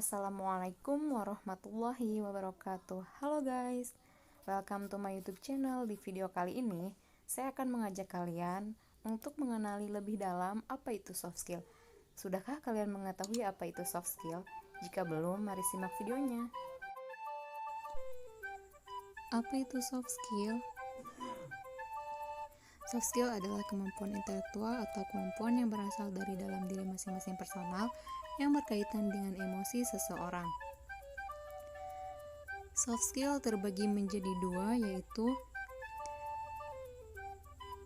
Assalamualaikum warahmatullahi wabarakatuh. Halo guys, welcome to my YouTube channel. Di video kali ini, saya akan mengajak kalian untuk mengenali lebih dalam apa itu soft skill. Sudahkah kalian mengetahui apa itu soft skill? Jika belum, mari simak videonya. Apa itu soft skill? Soft skill adalah kemampuan intelektual atau kemampuan yang berasal dari dalam diri masing-masing personal yang berkaitan dengan emosi seseorang. Soft skill terbagi menjadi dua, yaitu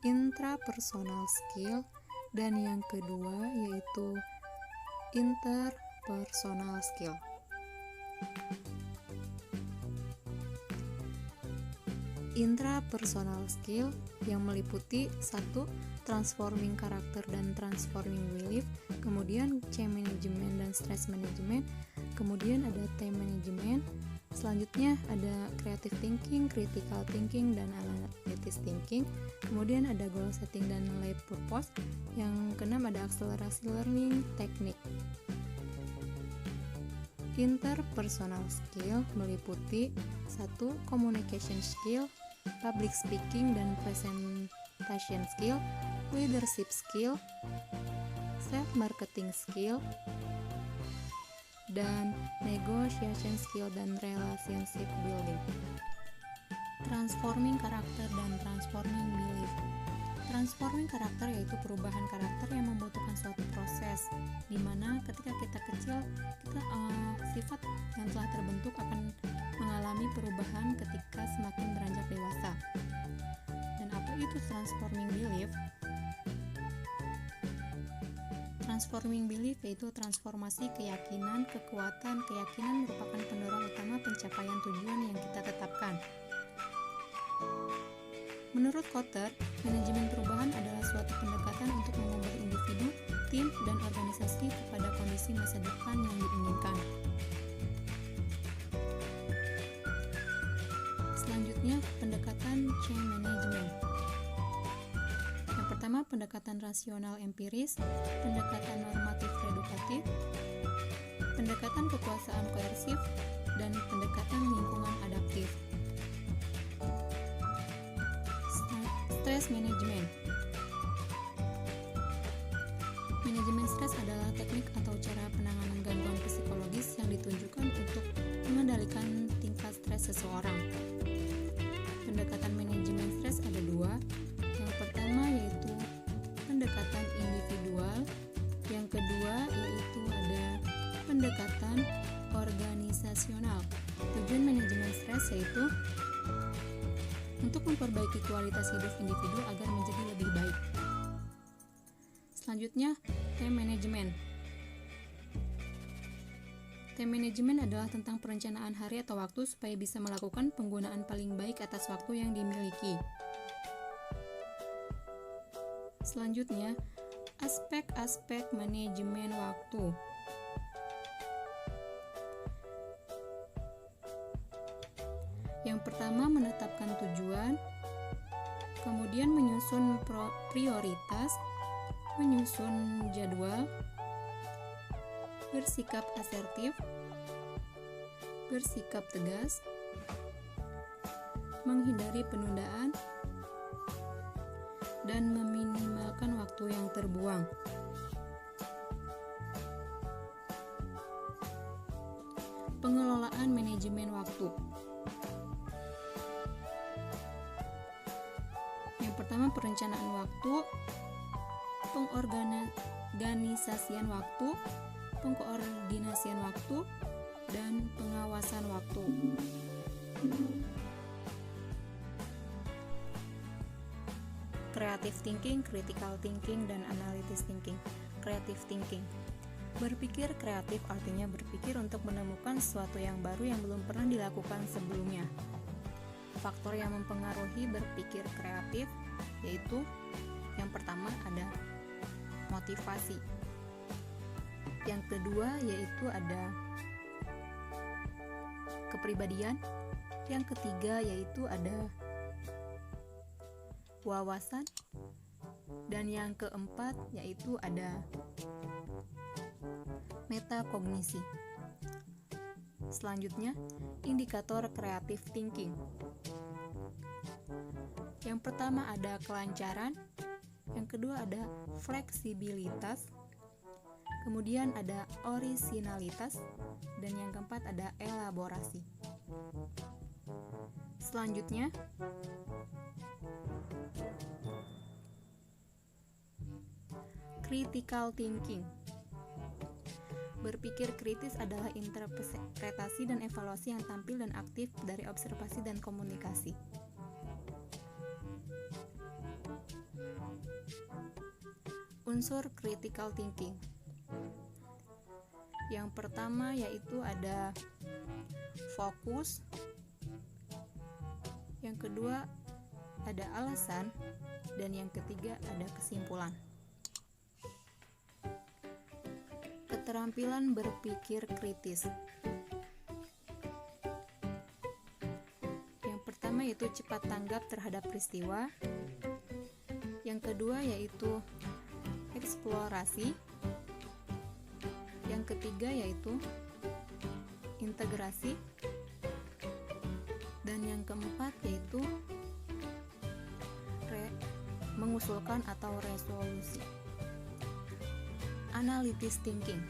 intrapersonal skill dan yang kedua yaitu interpersonal skill. Intrapersonal skill yang meliputi 1. Transforming karakter dan transforming belief, kemudian change management dan stress management, kemudian ada time management, selanjutnya ada creative thinking, critical thinking, dan analytic thinking, kemudian ada goal setting dan life purpose, yang keenam ada akselerasi learning technique. Interpersonal skill meliputi 1. Communication skill, public speaking dan presentation skill, leadership skill, self-marketing skill, dan negotiation skill dan relationship building. Transforming karakter dan transforming belief. Transforming karakter yaitu perubahan karakter yang membutuhkan suatu proses, di mana ketika kita kecil, sifat yang telah terbentuk akan mengalami perubahan ketika semakin beranjak dewasa. Dan apa itu transforming belief? Transforming belief yaitu transformasi keyakinan. Keyakinan merupakan pendorong utama pencapaian tujuan yang kita tetapkan. Menurut Kotter, manajemen perubahan adalah suatu pendekatan untuk mengubah individu, tim, dan organisasi kepada kondisi masa depan yang diinginkan. Selanjutnya, pendekatan change management. Yang pertama, pendekatan rasional empiris, pendekatan normatif redukatif, pendekatan kekuasaan koersif, dan pendekatan lingkungan adaptif. Stress management. Manajemen stres adalah teknik atau cara penanganan gangguan psikologis yang ditunjukkan untuk mengendalikan tingkat stres seseorang. Pendekatan manajemen stres ada dua. Yang pertama yaitu pendekatan individual, yang kedua yaitu ada pendekatan organisasional. Tujuan manajemen stres yaitu untuk memperbaiki kualitas hidup individu agar menjadi lebih baik. Selanjutnya, time management. Time management adalah tentang perencanaan hari atau waktu supaya bisa melakukan penggunaan paling baik atas waktu yang dimiliki. Selanjutnya, aspek-aspek manajemen waktu. Yang pertama, menetapkan tujuan, kemudian menyusun prioritas, menyusun jadwal, bersikap asertif, bersikap tegas, menghindari penundaan, dan meminimalkan waktu yang terbuang. Pengelolaan manajemen waktu. Yang pertama, perencanaan waktu, pengorganisasian waktu, pengkoordinasian waktu, dan pengawasan waktu. Creative thinking, critical thinking, dan analytic thinking. Creative thinking. Berpikir kreatif artinya berpikir untuk menemukan sesuatu yang baru yang belum pernah dilakukan sebelumnya. Faktor yang mempengaruhi berpikir kreatif yaitu yang pertama ada motivasi. Yang kedua yaitu ada kepribadian. Yang ketiga yaitu ada wawasan. Dan yang keempat yaitu ada metakognisi. Selanjutnya, indikator creative thinking. Yang pertama ada kelancaran, yang kedua ada fleksibilitas, kemudian ada orisinalitas, dan yang keempat ada elaborasi. Selanjutnya, critical thinking. Berpikir kritis adalah interpretasi dan evaluasi yang tampil dan aktif dari observasi dan komunikasi. Unsur critical thinking. Yang pertama yaitu ada fokus, yang kedua ada alasan, dan yang ketiga ada kesimpulan. Keterampilan berpikir kritis. Yang pertama yaitu cepat tanggap terhadap peristiwa. Yang kedua yaitu eksplorasi. Yang ketiga yaitu integrasi. Dan yang keempat yaitu mengusulkan atau resolusi. Analytic thinking.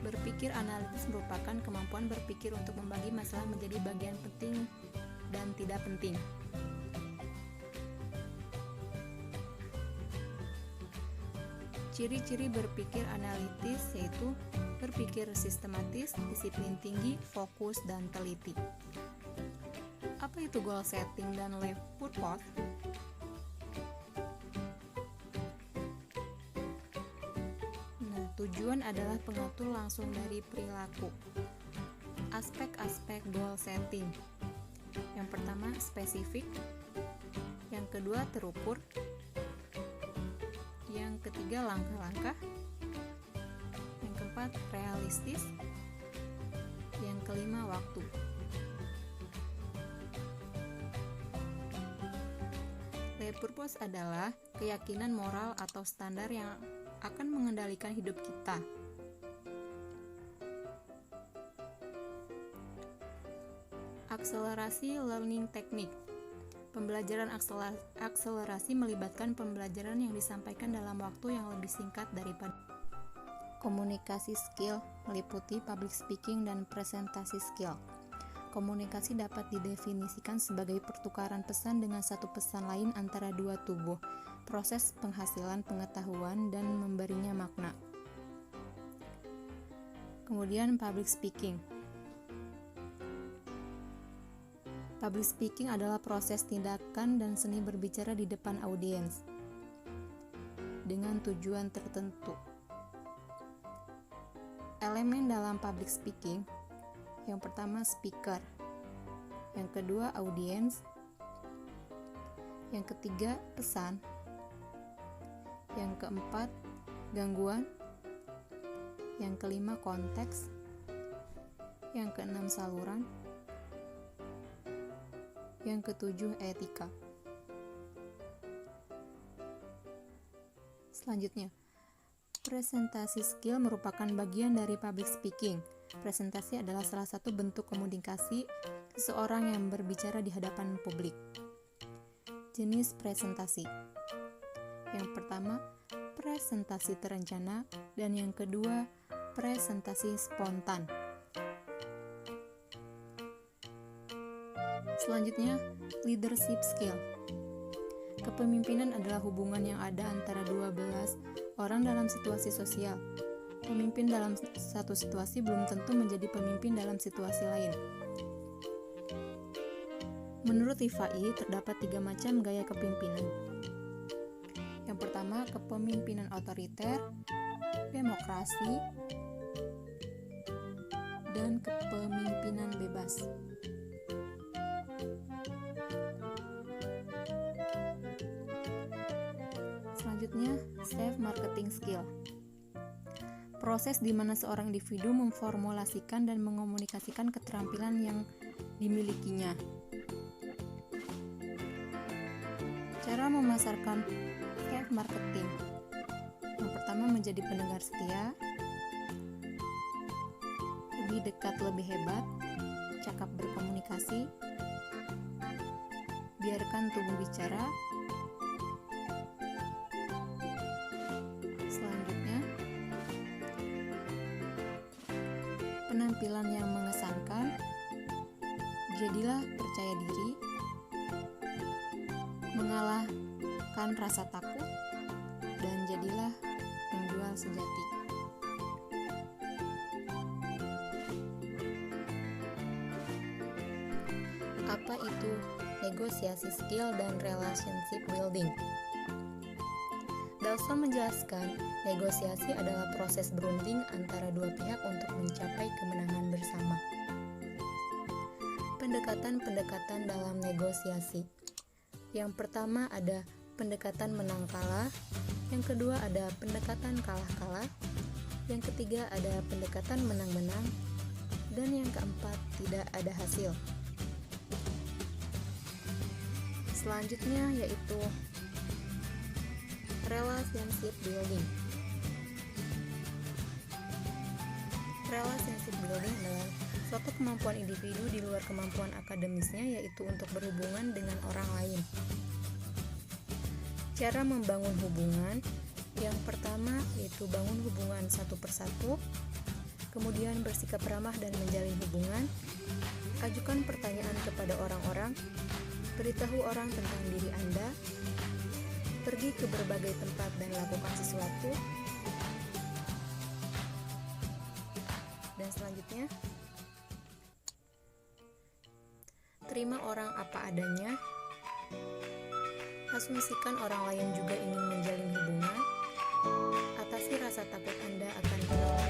Berpikir analitis merupakan kemampuan berpikir untuk membagi masalah menjadi bagian penting dan tidak penting. Ciri-ciri berpikir analitis yaitu berpikir sistematis, disiplin tinggi, fokus, dan teliti. Apa itu goal setting dan life purpose? Tujuan adalah pengatur langsung dari perilaku. Aspek-aspek goal setting. Yang pertama, spesifik. Yang kedua, terukur. Yang ketiga, langkah-langkah. Yang keempat, realistis. Yang kelima, waktu. Life purpose adalah keyakinan moral atau standar yang akan mengendalikan hidup kita. Akselerasi learning technique. Pembelajaran akselerasi melibatkan pembelajaran yang disampaikan dalam waktu yang lebih singkat daripada komunikasi skill, meliputi public speaking dan presentasi skill. Komunikasi dapat didefinisikan sebagai pertukaran pesan dengan satu pesan lain antara dua tubuh, proses penghasilan pengetahuan dan memberinya makna. Kemudian public speaking. Public speaking adalah proses tindakan dan seni berbicara di depan audiens dengan tujuan tertentu. Elemen dalam public speaking. Yang pertama speaker, yang kedua audiens, yang ketiga pesan, yang keempat gangguan, yang kelima konteks, yang keenam saluran, yang ketujuh etika. Selanjutnya, presentasi skill merupakan bagian dari public speaking. Presentasi adalah salah satu bentuk komunikasi seseorang yang berbicara di hadapan publik. Jenis presentasi. Yang pertama, presentasi terencana, dan yang kedua, presentasi spontan. Selanjutnya, leadership skill. Kepemimpinan adalah hubungan yang ada antara 12 orang dalam situasi sosial. Pemimpin dalam satu situasi belum tentu menjadi pemimpin dalam situasi lain. Menurut Rifai, terdapat 3 macam gaya kepemimpinan. Yang pertama, kepemimpinan otoriter, demokrasi, dan kepemimpinan bebas. Selanjutnya, self-marketing skill. Proses di mana seorang individu memformulasikan dan mengomunikasikan keterampilan yang dimilikinya. Cara memasarkan self-marketing. Yang pertama, menjadi pendengar setia. Lebih lebih dekat, lebih hebat, cakap berkomunikasi, biarkan tubuh bicara. Selanjutnya, penampilan yang mengesankan, jadilah percaya diri, mengalahkan rasa takut, dan jadilah penjual sejati. Apa itu negosiasi skill dan relationship building? Dawson menjelaskan, negosiasi adalah proses berunding antara dua pihak untuk mencapai kemenangan bersama. Pendekatan-pendekatan dalam negosiasi. Yang pertama ada pendekatan menang kalah, yang kedua ada pendekatan kalah-kalah, yang ketiga ada pendekatan menang-menang, dan yang keempat tidak ada hasil. Selanjutnya yaitu relationship building. Relationship building adalah suatu kemampuan individu di luar kemampuan akademisnya, yaitu untuk berhubungan dengan orang lain. Cara membangun hubungan, yang pertama yaitu bangun hubungan satu persatu, kemudian bersikap ramah dan menjalin hubungan, ajukan pertanyaan kepada orang-orang, beritahu orang tentang diri Anda, pergi ke berbagai tempat dan lakukan sesuatu, dan selanjutnya, terima orang apa adanya, asumsikan orang lain juga ingin menjalin hubungan, atasi rasa takut Anda akan kehilangan